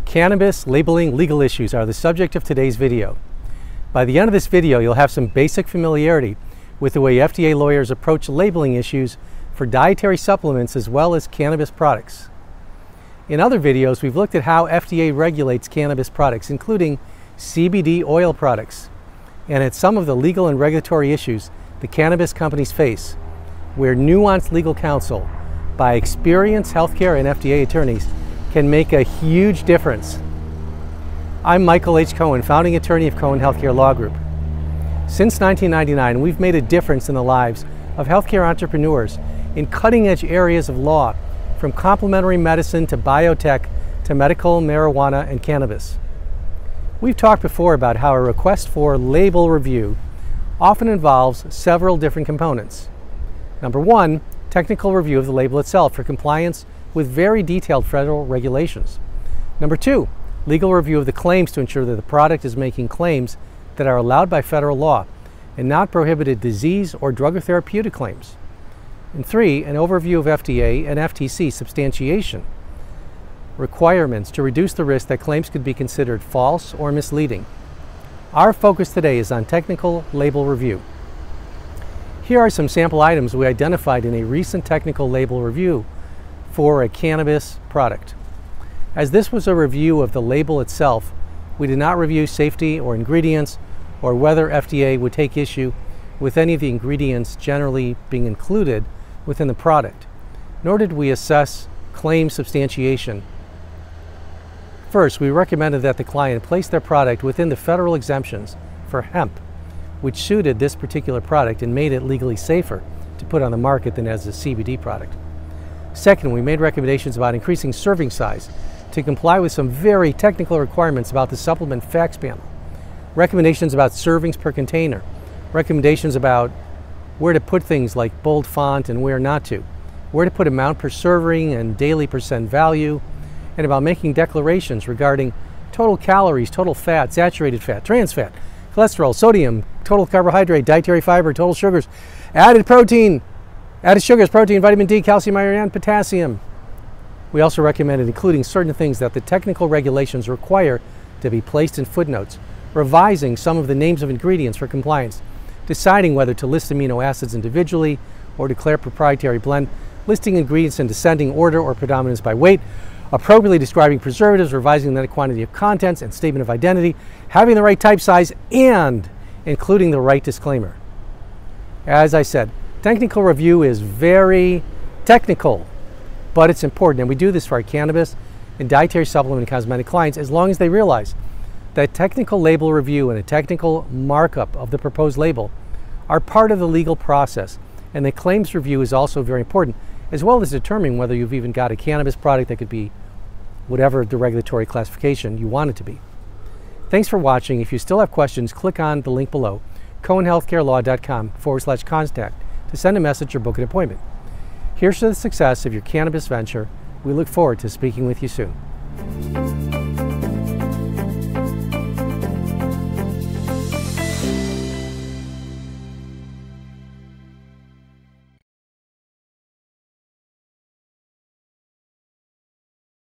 Cannabis labeling legal issues are the subject of today's video. By the end of this video, you'll have some basic familiarity with the way FDA lawyers approach labeling issues for dietary supplements as well as cannabis products. In other videos, we've looked at how FDA regulates cannabis products, including CBD oil products, and at some of the legal and regulatory issues the cannabis companies face, where nuanced legal counsel by experienced healthcare and FDA attorneys can make a huge difference. I'm Michael H. Cohen, founding attorney of Cohen Healthcare Law Group. Since 1999, we've made a difference in the lives of healthcare entrepreneurs in cutting-edge areas of law, from complementary medicine to biotech to medical marijuana and cannabis. We've talked before about how a request for label review often involves several different components. Number one, technical review of the label itself for compliance with very detailed federal regulations. Number two, legal review of the claims to ensure that the product is making claims that are allowed by federal law and not prohibited disease or drug or therapeutic claims. And three, an overview of FDA and FTC substantiation requirements to reduce the risk that claims could be considered false or misleading. Our focus today is on technical label review. Here are some sample items we identified in a recent technical label review for a cannabis product. As this was a review of the label itself, we did not review safety or ingredients or whether FDA would take issue with any of the ingredients generally being included within the product, nor did we assess claim substantiation. First, we recommended that the client place their product within the federal exemptions for hemp, which suited this particular product and made it legally safer to put on the market than as a CBD product. Second, we made recommendations about increasing serving size to comply with some very technical requirements about the supplement facts panel, recommendations about servings per container, recommendations about where to put things like bold font and where not to, where to put amount per serving and daily percent value, and about making declarations regarding total calories, total fat, saturated fat, trans fat, cholesterol, sodium, total carbohydrate, dietary fiber, total sugars, added protein, added sugars, protein, vitamin D, calcium, iron, and potassium. We also recommended including certain things that the technical regulations require to be placed in footnotes, revising some of the names of ingredients for compliance, deciding whether to list amino acids individually or declare proprietary blend, listing ingredients in descending order or predominance by weight, appropriately describing preservatives, revising the quantity of contents and statement of identity, having the right type size, and including the right disclaimer. As I said, technical review is very technical, but it's important, and we do this for our cannabis and dietary supplement and cosmetic clients as long as they realize that technical label review and a technical markup of the proposed label are part of the legal process, and the claims review is also very important, as well as determining whether you've even got a cannabis product that could be whatever the regulatory classification you want it to be. Thanks for watching. If you still have questions, click on the link below, cohenhealthcarelaw.com/contact, to send a message or book an appointment. Here's to the success of your cannabis venture. We look forward to speaking with you soon.